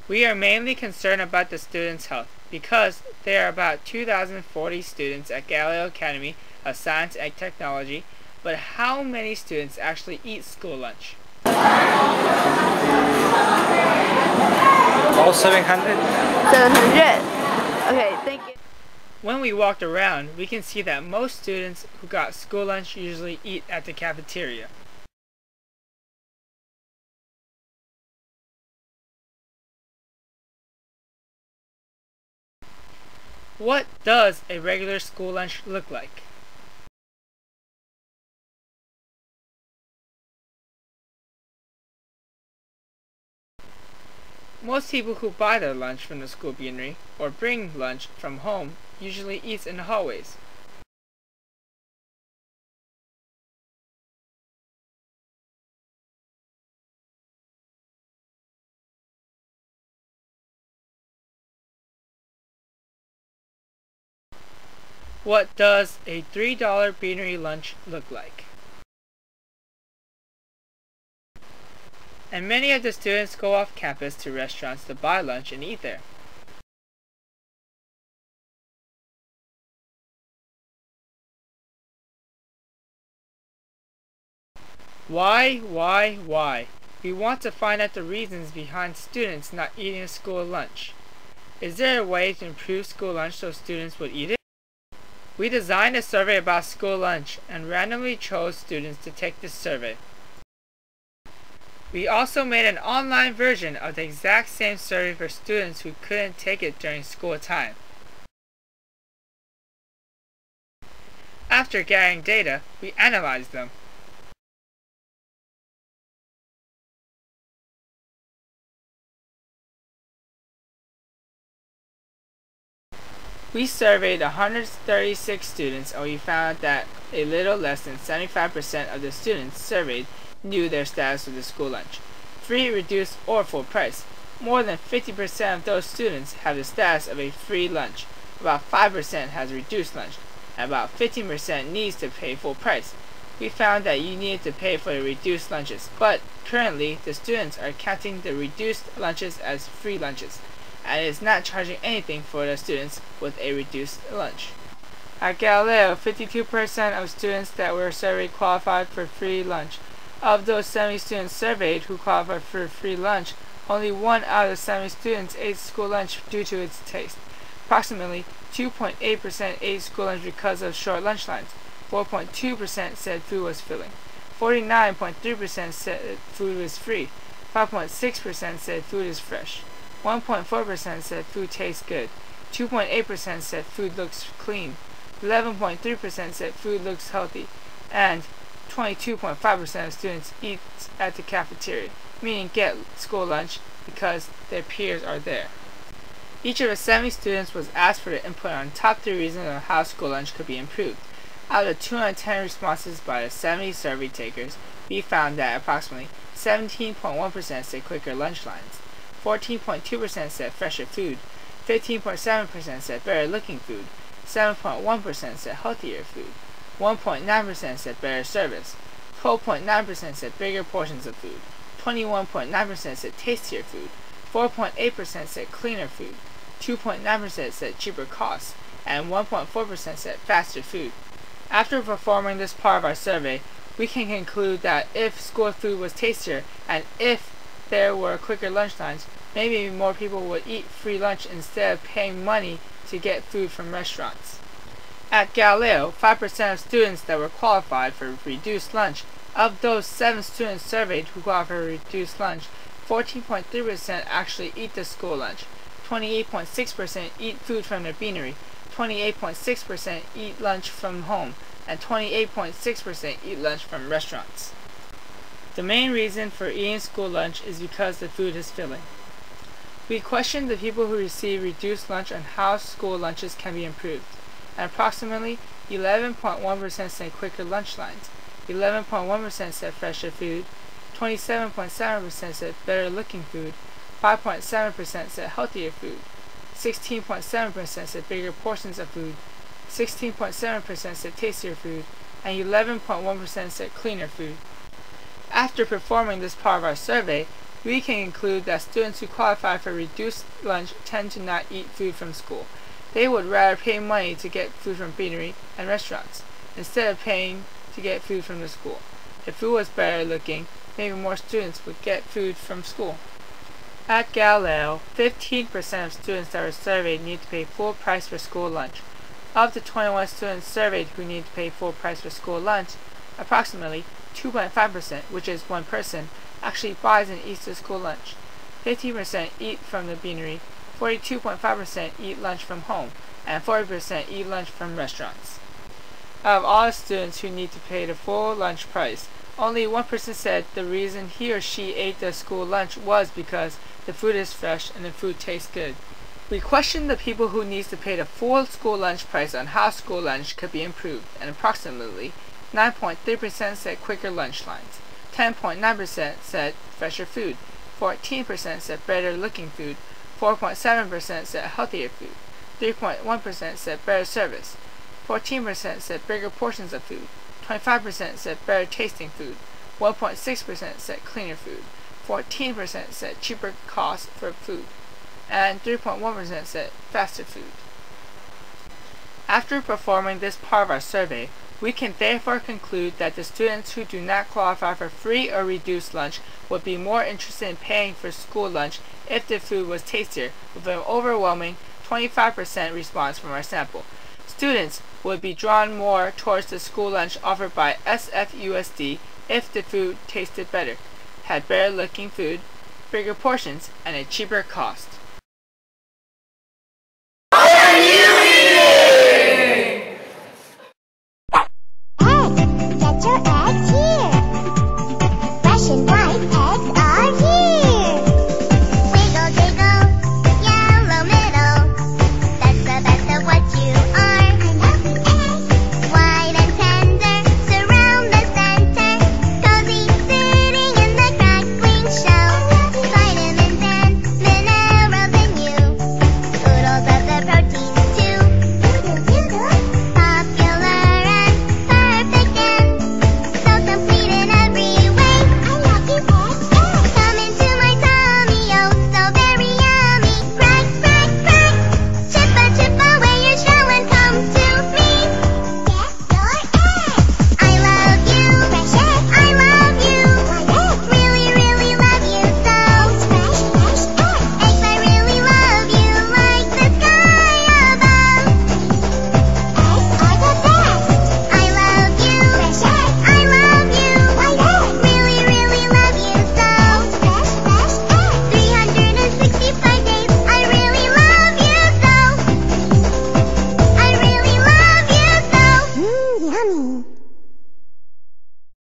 We are mainly concerned about the students' health because there are about 2,040 students at Galileo Academy of Science and Technology, but how many students actually eat school lunch? All 700? 700. Okay, thank you. When we walked around, we can see that most students who got school lunch usually eat at the cafeteria. What does a regular school lunch look like? Most people who buy their lunch from the school beanery or bring lunch from home usually eat in the hallways. What does a $3 beanery lunch look like? And many of the students go off campus to restaurants to buy lunch and eat there. Why? We want to find out the reasons behind students not eating a school lunch. Is there a way to improve school lunch so students would eat it? We designed a survey about school lunch and randomly chose students to take this survey. We also made an online version of the exact same survey for students who couldn't take it during school time. After gathering data, we analyzed them. We surveyed 136 students and we found that a little less than 75% of the students surveyed knew their status with the school lunch, free, reduced, or full price. More than 50% of those students have the status of a free lunch, about 5% has reduced lunch, and about 15% needs to pay full price. We found that you needed to pay for the reduced lunches, but currently the students are counting the reduced lunches as free lunches, and is not charging anything for the students with a reduced lunch. At Galileo, 52% of students that were surveyed qualified for free lunch. Of those 70 students surveyed who qualified for free lunch, only 1 out of the 70 students ate school lunch due to its taste. Approximately 2.8% ate school lunch because of short lunch lines. 4.2% said food was filling. 49.3% said food was free. 5.6% said food is fresh. 1.4% said food tastes good. 2.8% said food looks clean. 11.3% said food looks healthy. And 22.5% of students eat at the cafeteria, meaning get school lunch because their peers are there. Each of the 70 students was asked for their input on top 3 reasons on how school lunch could be improved. Out of the 210 responses by the 70 survey takers, we found that approximately 17.1% said quicker lunch lines, 14.2% said fresher food, 15.7% said better looking food, 7.1% said healthier food, 1.9% said better service, 12.9% said bigger portions of food, 21.9% said tastier food, 4.8% said cleaner food, 2.9% said cheaper costs, and 1.4% said faster food. After performing this part of our survey, we can conclude that if school food was tastier and if there were quicker lunch lines, maybe more people would eat free lunch instead of paying money to get food from restaurants. At Galileo, 5% of students that were qualified for reduced lunch. Of those 7 students surveyed who qualified for reduced lunch, 14.3% actually eat the school lunch, 28.6% eat food from the beanery, 28.6% eat lunch from home, and 28.6% eat lunch from restaurants. The main reason for eating school lunch is because the food is filling. We questioned the people who receive reduced lunch on how school lunches can be improved, and approximately 11.1% said quicker lunch lines, 11.1% said fresher food, 27.7% said better looking food, 5.7% said healthier food, 16.7% said bigger portions of food, 16.7% said tastier food, and 11.1% said cleaner food. After performing this part of our survey, we can conclude that students who qualify for reduced lunch tend to not eat food from school. They would rather pay money to get food from beanery and restaurants, instead of paying to get food from the school. If food was better looking, maybe more students would get food from school. At Galileo, 15% of students that were surveyed need to pay full price for school lunch. Of the 21 students surveyed who need to pay full price for school lunch, approximately 2.5%, which is one person, actually buys and eats the school lunch. 15% eat from the beanery, 42.5% eat lunch from home, and 40% eat lunch from restaurants. Of all students who need to pay the full lunch price, only 1% said the reason he or she ate the school lunch was because the food is fresh and the food tastes good. We questioned the people who needs to pay the full school lunch price on how school lunch could be improved, and approximately 9.3% said quicker lunch lines, 10.9% said fresher food, 14% said better looking food, 4.7% said healthier food, 3.1% said better service, 14% said bigger portions of food, 25% said better tasting food, 1.6% said cleaner food, 14% said cheaper cost for food, and 3.1% said faster food. After performing this part of our survey, we can therefore conclude that the students who do not qualify for free or reduced lunch would be more interested in paying for school lunch if the food was tastier, with an overwhelming 25% response from our sample. Students would be drawn more towards the school lunch offered by SFUSD if the food tasted better, had better looking food, bigger portions, and a cheaper cost.